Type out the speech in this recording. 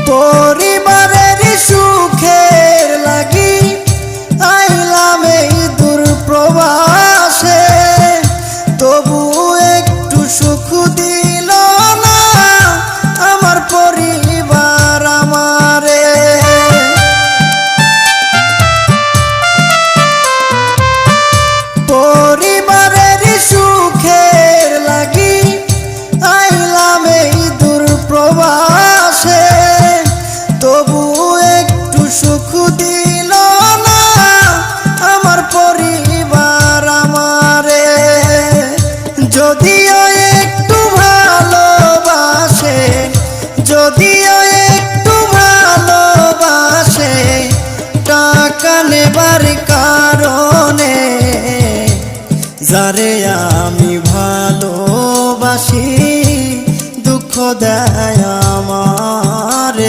পরিবারের সুখের লাগি আইলাম এই দূর প্রবাসে, তবু একটু সুখ দিল না আমার পরিবার আমারে। পরিবারের সুখের লাগি আইলাম এই দূর প্রবাসে, তবু একটু সুখ দিল না আমার পরিবার আমারে। যদিও একটু ভালোবাসে, যদিও একটু ভালোবাসে, টাকা নেবার